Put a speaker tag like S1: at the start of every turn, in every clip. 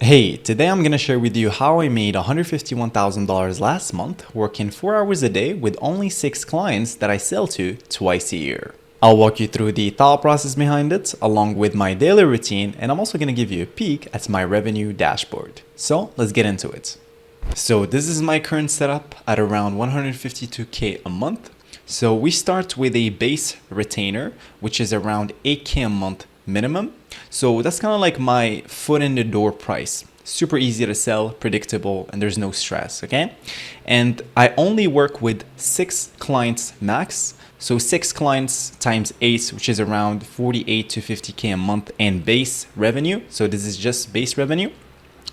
S1: Hey, today I'm going to share with you how I made $151,000 last month working 4 hours a day with only 6 clients that I sell to twice a year. I'll walk you through the thought process behind it along with my daily routine, and I'm also going to give you a peek at my revenue dashboard. So let's get into it. So this is my current setup at around 152K a month. So we start with a base retainer, which is around 8K a month minimum. So that's kind of like my foot in the door price. Super easy to sell, predictable, and there's no stress, okay? And I only work with 6 clients max. So 6 clients times 8, which is around 48 to 50K a month in base revenue. So this is just base revenue.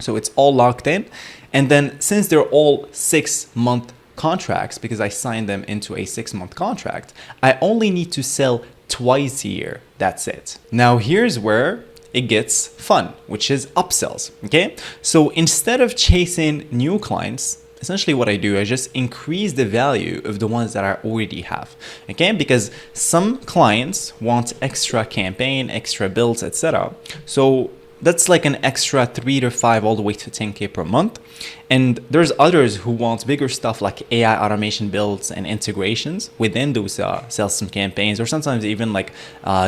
S1: So it's all locked in. And then since they're all 6-month contracts, because I signed them into a 6-month contract, I only need to sell twice a year. That's it. Now here's where it gets fun, which is upsells. Okay. So instead of chasing new clients, essentially what I do, I just increase the value of the ones that I already have. Okay. Because some clients want extra campaign, extra builds, etc. So that's like an extra 3 to 5 all the way to 10K per month. And there's others who want bigger stuff like AI automation builds and integrations within those sales and campaigns, or sometimes even like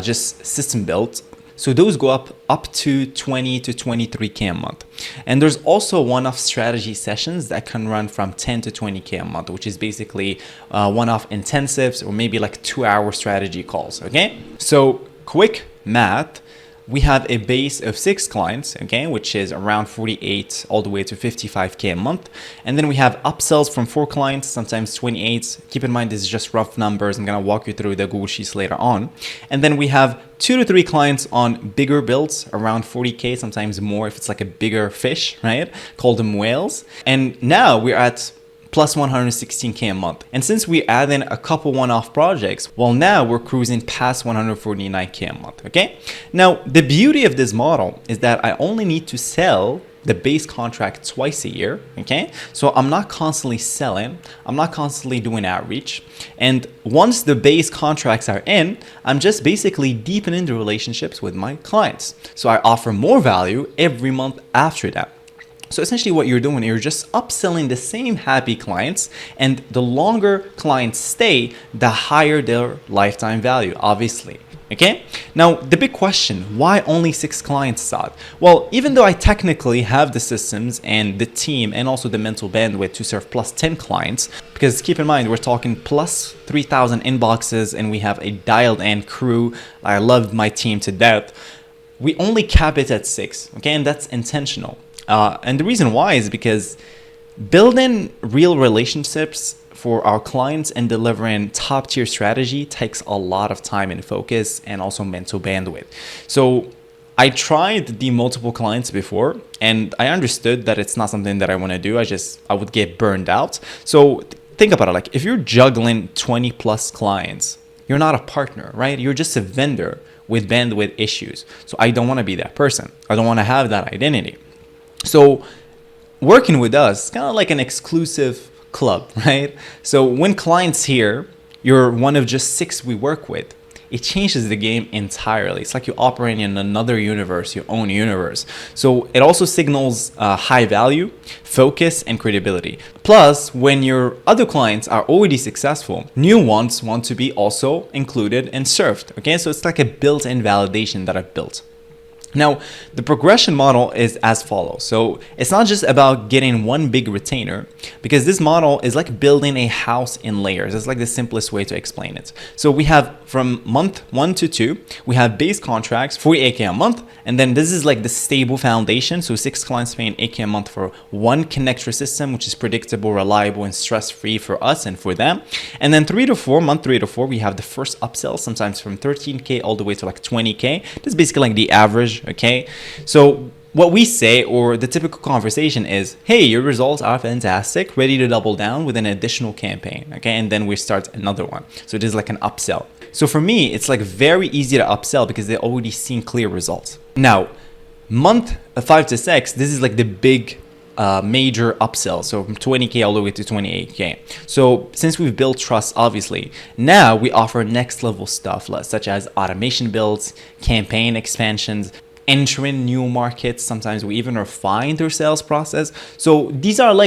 S1: just system builds. So those go up to 20 to 23K a month. And there's also one-off strategy sessions that can run from 10 to 20K a month, which is basically one-off intensives or maybe like 2-hour strategy calls. Okay. So quick math. We have a base of 6 clients, okay, which is around 48 all the way to 55K a month. And then we have upsells from 4 clients, sometimes 28. Keep in mind, this is just rough numbers. I'm going to walk you through the Google Sheets later on. And then we have 2 to 3 clients on bigger builds, around 40K, sometimes more if it's like a bigger fish, right? Call them whales. And now we're at plus 116K a month. And since we add in a couple one-off projects, well, now we're cruising past 149K a month, okay? Now, the beauty of this model is that I only need to sell the base contract twice a year, okay? So I'm not constantly selling, I'm not constantly doing outreach. And once the base contracts are in, I'm just basically deepening the relationships with my clients. So I offer more value every month after that. So essentially what you're doing, you're just upselling the same happy clients, and the longer clients stay, the higher their lifetime value, obviously. Okay. Now, the big question, why only 6 clients, Saad? Well, even though I technically have the systems and the team and also the mental bandwidth to serve plus 10 clients, because keep in mind, we're talking plus 3,000 inboxes and we have a dialed in crew. I love my team to death. We only cap it at 6. Okay. And that's intentional. And the reason why is because building real relationships for our clients and delivering top tier strategy takes a lot of time and focus and also mental bandwidth. So I tried the multiple clients before and I understood that it's not something that I want to do. I would get burned out. So think about it. Like if you're juggling 20 plus clients, you're not a partner, right? You're just a vendor with bandwidth issues. So I don't want to be that person. I don't want to have that identity. So working with us is kind of like an exclusive club, right? So when clients hear you're one of just 6 we work with, it changes the game entirely. It's like you're operating in another universe, your own universe. So it also signals high value, focus, and credibility. Plus, when your other clients are already successful, new ones want to be also included and served. Okay, so it's like a built-in validation that I've built. Now, the progression model is as follows. So it's not just about getting one big retainer, because this model is like building a house in layers. It's like the simplest way to explain it. So we have from month 1 to 2, we have base contracts, 48K a month. And then this is like the stable foundation. So 6 clients paying 8K a month for one connector system, which is predictable, reliable, and stress-free for us and for them. And then month 3 to 4, we have the first upsell, sometimes from 13K all the way to like 20K. This is basically like the average. Okay, so what we say, or the typical conversation is, hey, your results are fantastic, ready to double down with an additional campaign. Okay, and then we start another one. So it is like an upsell. So for me, it's like very easy to upsell because they already seen clear results. Now, month 5 to 6, this is like the big major upsell. So from 20K all the way to 28K. So since we've built trust, obviously, now we offer next level stuff such as automation builds, campaign expansions, entering new markets. Sometimes we even refine their sales process. So these aren't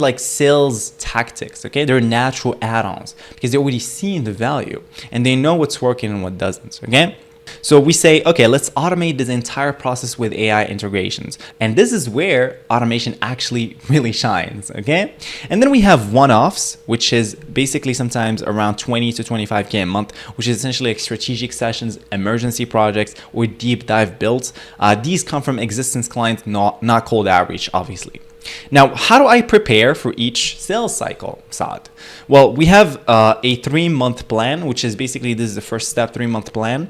S1: like sales tactics, okay? They're natural add-ons because they already see the value and they know what's working and what doesn't, okay? So we say, okay, let's automate this entire process with AI integrations. And this is where automation actually really shines, okay? And then we have one-offs, which is basically sometimes around 20 to 25K a month, which is essentially like strategic sessions, emergency projects, or deep dive builds. These come from existing clients, not cold outreach, obviously. Now, how do I prepare for each sales cycle, Saad? Well, we have a 3-month plan, which is basically, this is the first step, 3-month plan,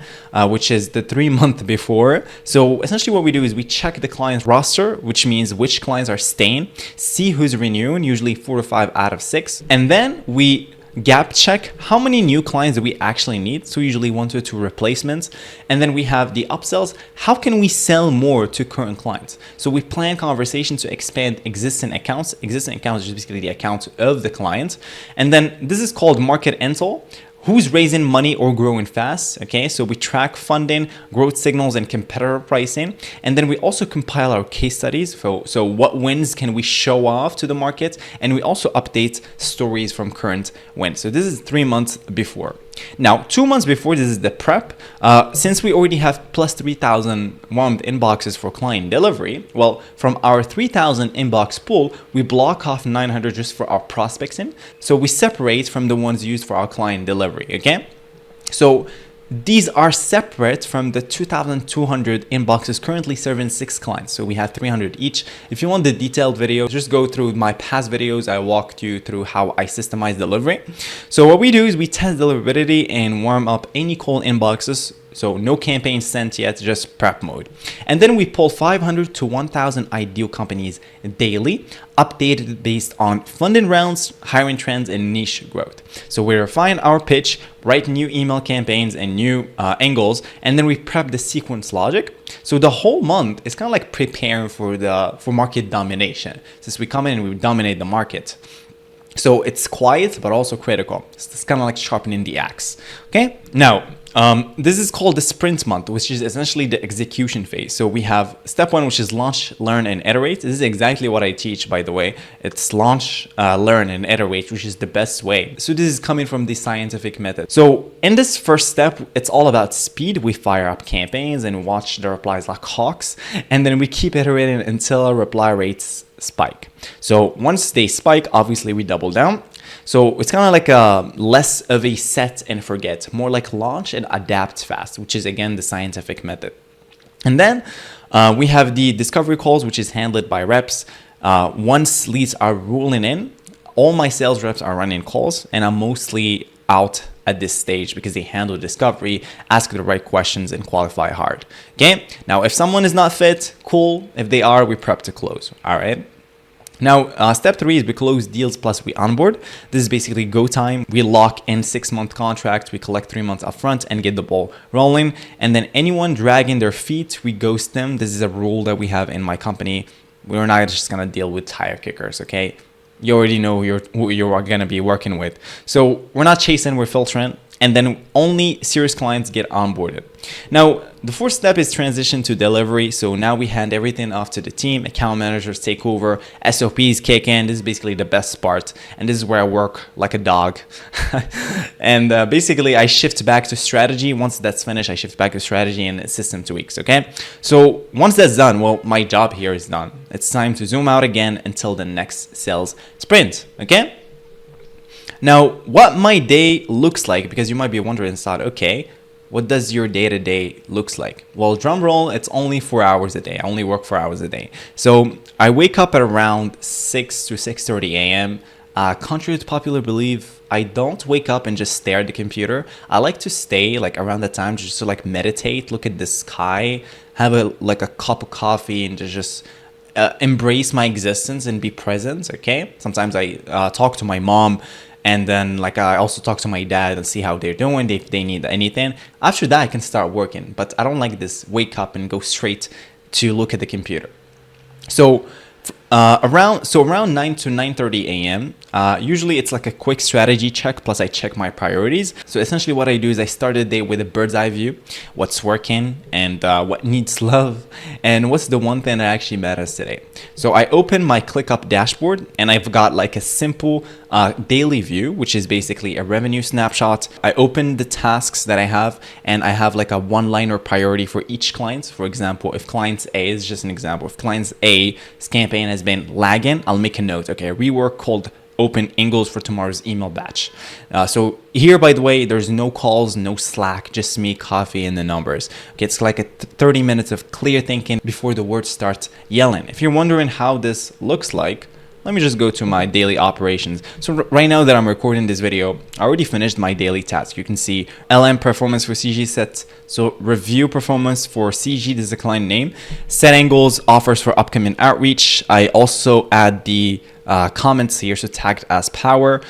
S1: which is the 3 month before. So essentially what we do is we check the client's roster, which means which clients are staying, see who's renewing, usually 4 to 5 out of 6. And then we gap check how many new clients do we actually need. So usually 1 to 2 replacements. And then we have the upsells. How can we sell more to current clients? So we plan conversations to expand existing accounts. Existing accounts is basically the account of the client. And then this is called market intel. Who's raising money or growing fast? Okay, so we track funding, growth signals, and competitor pricing. And then we also compile our case studies. So what wins can we show off to the market? And we also update stories from current wins. So this is 3 months before. Now, 2 months before, this is the prep. Since we already have plus 3,000 warmed inboxes for client delivery, well, from our 3,000 inbox pool, we block off 900 just for our prospecting. So we separate from the ones used for our client delivery, okay? So these are separate from the 2,200 inboxes currently serving 6 clients. So we have 300 each. If you want the detailed video, just go through my past videos. I walked you through how I systemize delivery. So what we do is we test deliverability and warm up any cold inboxes. So no campaign sent yet, just prep mode. And then we pull 500 to 1,000 ideal companies daily, updated based on funding rounds, hiring trends, and niche growth. So we refine our pitch, write new email campaigns and new angles, and then we prep the sequence logic. So the whole month is kind of like preparing for market domination. Since we come in and we dominate the market. So it's quiet, but also critical. It's kind of like sharpening the axe. Okay, now, this is called the sprint month, which is essentially the execution phase. So we have step 1, which is launch, learn, and iterate. This is exactly what I teach, by the way. It's launch, learn, and iterate, which is the best way. So this is coming from the scientific method. So in this first step, it's all about speed. We fire up campaigns and watch the replies like hawks. And then we keep iterating until our reply rates spike. So once they spike, obviously we double down. So it's kind of like less of a set and forget, more like launch and adapt fast, which is again the scientific method. And then we have the discovery calls, which is handled by reps. Once leads are rolling in, all my sales reps are running calls, and I'm mostly out at this stage because they handle discovery, ask the right questions, and qualify hard. Okay, now if someone is not fit, cool. If they are, we prep to close. All right. Now, step 3 is we close deals plus we onboard. This is basically go time. We lock in 6-month contracts. We collect 3 months upfront and get the ball rolling. And then anyone dragging their feet, we ghost them. This is a rule that we have in my company. We're not just going to deal with tire kickers, okay? You already know who you're going to be working with. So we're not chasing, we're filtering. And then only serious clients get onboarded. Now, the 4th step is transition to delivery. So now we hand everything off to the team. Account managers take over. SOPs kick in. This is basically the best part. And this is where I work like a dog. And basically, I shift back to strategy. Once that's finished, I shift back to strategy and system tweaks, okay? So once that's done, well, my job here is done. It's time to zoom out again until the next sales sprint, okay? Now, what my day looks like, because you might be wondering, Saad, okay, what does your day-to-day looks like? Well, drum roll, it's only 4 hours a day. I only work 4 hours a day. So I wake up at around 6 to 6:30 a.m. Contrary to popular belief, I don't wake up and just stare at the computer. I like to stay like around that time just to like meditate, look at the sky, have a cup of coffee, and to just embrace my existence and be present, okay? Sometimes I talk to my mom. And then like I also talk to my dad and see how they're doing, if they need anything. After that, I can start working. But I don't like this wake up and go straight to look at the computer. So Around 9 to 9:30 a.m. Usually it's like a quick strategy check, plus I check my priorities. So essentially what I do is I start the day with a bird's eye view, what's working and what needs love, and what's the one thing that actually matters today. So I open my ClickUp dashboard and I've got like a simple daily view, which is basically a revenue snapshot. I open the tasks that I have and I have like a one-liner priority for each client. For example, if client A is just an example, if client A's campaign has been lagging, I'll make a note. Okay, rework cold open Ingles for tomorrow's email batch. So here, by the way, there's no calls, no Slack, just me, coffee, and the numbers. Okay, it's like a 30 minutes of clear thinking before the words start yelling. If you're wondering how this looks like, let me just go to my daily operations. So right now that I'm recording this video, I already finished my daily task. You can see LM performance for CG sets. So review performance for CG, this is the client name. Set angles, offers for upcoming outreach. I also add the comments here, so tagged as power.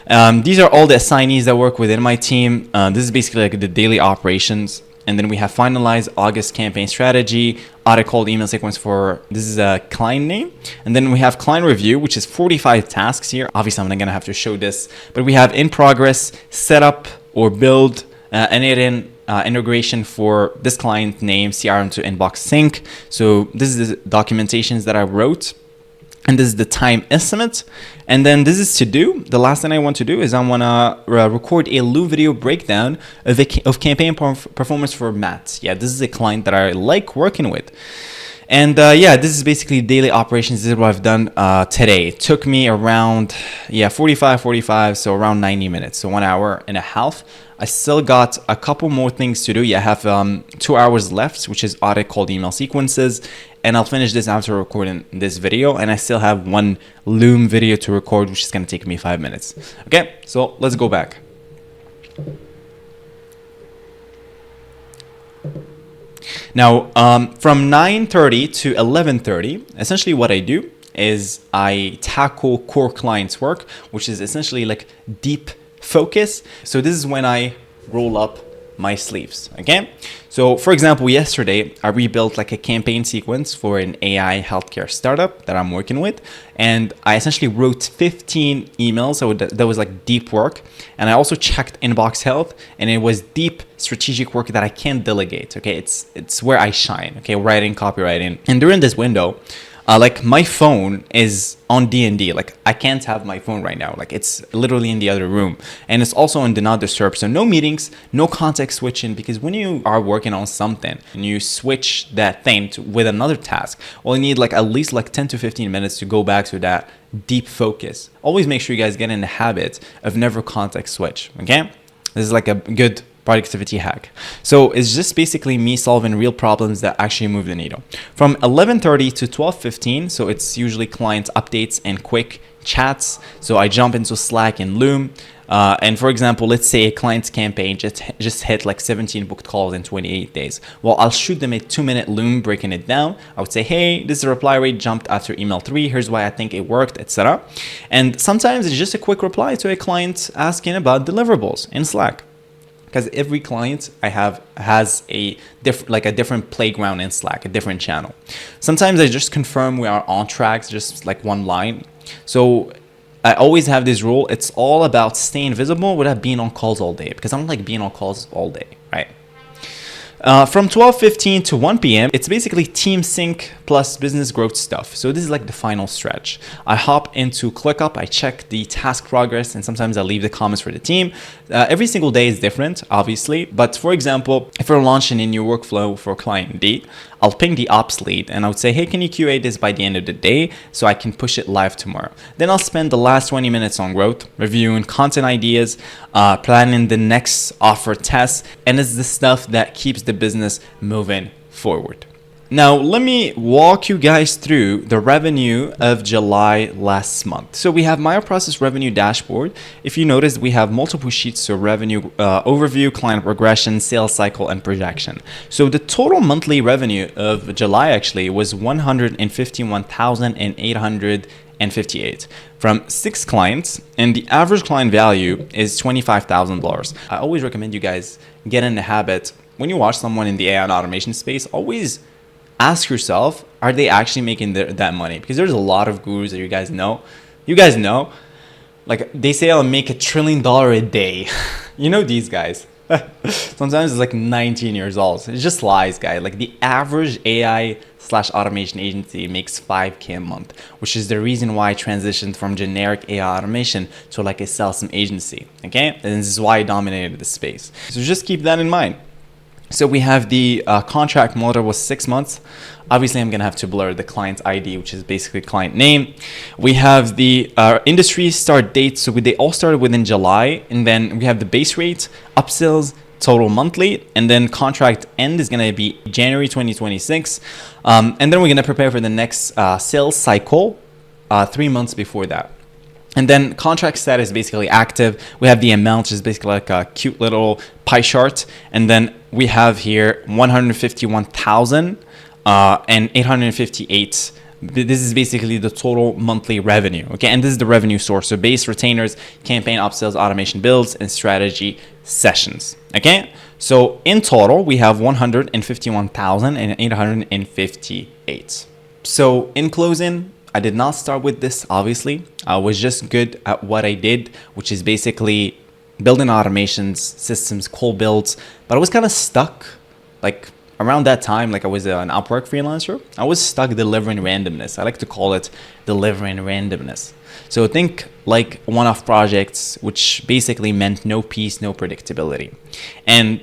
S1: These are all the assignees that work within my team. This is basically like the daily operations. And then we have finalized August campaign strategy, auto cold email sequence for, this is a client name. And then we have client review, which is 45 tasks here. Obviously, I'm not gonna have to show this, but we have in progress, setup or build, integration for this client name, CRM to inbox sync. So this is the documentations that I wrote. And this is the time estimate. And then this is to do. The last thing I want to do is I want to record a Loom video breakdown of campaign performance for Matt. Yeah, this is a client that I like working with. And yeah, this is basically daily operations. This is what I've done today. It took me around, 45, so around 90 minutes. So 1 hour and a half. I still got a couple more things to do. Yeah, I have 2 hours left, which is audit cold email sequences. And I'll finish this after recording this video. And I still have one Loom video to record, which is going to take me 5 minutes. Okay, so let's go back. Now, from 9:30 to 11:30, essentially what I do is I tackle core clients work, which is essentially like deep focus. So this is when I roll up my sleeves. Okay, so for example, yesterday I rebuilt like a campaign sequence for an AI healthcare startup that I'm working with, and I essentially wrote 15 emails. So that was like deep work, and I also checked inbox health, and it was deep strategic work that I can't delegate. Okay, it's where I shine. Okay, writing, copywriting, and during this window, like my phone is on D&D. Like I can't have my phone right now. Like it's literally in the other room, and it's also on do not disturb. So no meetings, no context switching, because when you are working on something and you switch that thing with another task, well, you need like at least like 10 to 15 minutes to go back to that deep focus. Always make sure you guys get in the habit of never context switch. Okay, this is like a good productivity hack. So it's just basically me solving real problems that actually move the needle. From 11:30 to 12:15, so it's usually client updates and quick chats. So I jump into Slack and Loom. And for example, let's say a client's campaign just hit like 17 booked calls in 28 days. Well, I'll shoot them a 2-minute Loom breaking it down. I would say, hey, this is the reply rate jumped after email 3. Here's why I think it worked, etc. And sometimes it's just a quick reply to a client asking about deliverables in Slack. Because every client I have has a different playground in Slack, a different channel. Sometimes I just confirm we are on track, just like one line. So I always have this rule. It's all about staying visible without being on calls all day, because I don't like being on calls all day, right? From 12:15 to 1 p.m., it's basically team sync plus business growth stuff. So this is like the final stretch. I hop into ClickUp, I check the task progress, and sometimes I leave the comments for the team. Every single day is different, obviously. But for example, if we're launching a new workflow for client D, I'll ping the ops lead and I would say, hey, can you QA this by the end of the day so I can push it live tomorrow? Then I'll spend the last 20 minutes on growth, reviewing content ideas, planning the next offer test, and it's the stuff that keeps the business moving forward. Now, let me walk you guys through the revenue of July last month. So we have my process revenue dashboard. If you notice, we have multiple sheets, so revenue overview, client progression, sales cycle, and projection. So the total monthly revenue of July actually was $151,858 from 6 clients, and the average client value is $25,000. I always recommend you guys get in the habit when you watch someone in the AI and automation space, always ask yourself, are they actually making that money? Because there's a lot of gurus that you guys know. Like they say I'll make $1 trillion a day. You know these guys. Sometimes it's like 19 years old. So it's just lies, guys. Like the average AI/automation agency makes 5K a month, which is the reason why I transitioned from generic AI automation to like a sales agency. Okay, and this is why I dominated the space. So just keep that in mind. So we have the contract model was 6 months. Obviously, I'm going to have to blur the client's ID, which is basically client name. We have the industry start date. So they all started within July. And then we have the base rate, upsells, total monthly. And then contract end is going to be January 2026. And then we're going to prepare for the next sales cycle 3 months before that. And then contract status is basically active. We have the amount, which is basically like a cute little pie chart. And then we have here 151,000 and 858. This is basically the total monthly revenue. Okay, and this is the revenue source. So base, retainers, campaign, upsells, automation builds, and strategy sessions. Okay, so in total we have 151,000 and 858. So in closing, I did not start with this, obviously. I was just good at what I did, which is basically building automations, systems, cold builds. But I was kind of stuck. Like around that time, like I was an Upwork freelancer, I was stuck delivering randomness. I like to call it delivering randomness. So think like one-off projects, which basically meant no peace, no predictability. And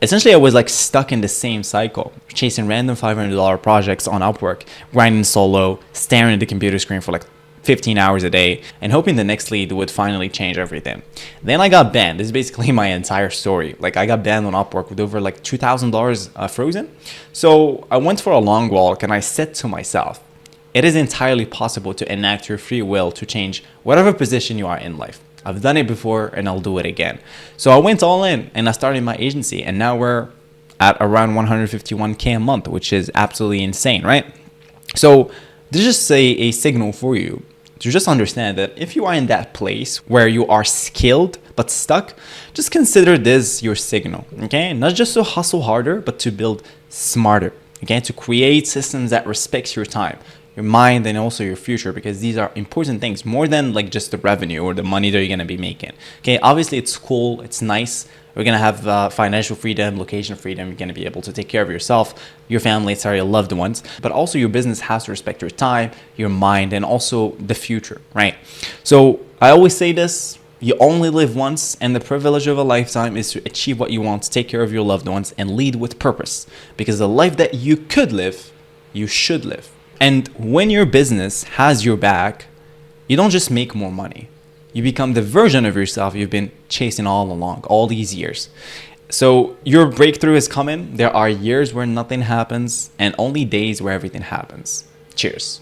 S1: essentially, I was like stuck in the same cycle, chasing random $500 projects on Upwork, grinding solo, staring at the computer screen for like 15 hours a day, and hoping the next lead would finally change everything. Then I got banned. This is basically my entire story. Like I got banned on Upwork with over like $2,000 frozen. So I went for a long walk and I said to myself, it is entirely possible to enact your free will to change whatever position you are in life. I've done it before and I'll do it again. So I went all in and I started my agency, and now we're at around 151K a month, which is absolutely insane, right? So this is just a signal for you to just understand that if you are in that place where you are skilled but stuck, just consider this your signal, okay? Not just to hustle harder, but to build smarter, okay? To create systems that respects your time, your mind, and also your future, because these are important things more than like just the revenue or the money that you're going to be making. Okay, obviously it's cool, it's nice. We're going to have financial freedom, location freedom. You're going to be able to take care of yourself, your family, your loved ones, but also your business has to respect your time, your mind, and also the future, right? So I always say this, you only live once, and the privilege of a lifetime is to achieve what you want, take care of your loved ones, and lead with purpose, because the life that you could live, you should live. And when your business has your back, you don't just make more money. You become the version of yourself you've been chasing all along, all these years. So your breakthrough is coming. There are years where nothing happens and only days where everything happens. Cheers.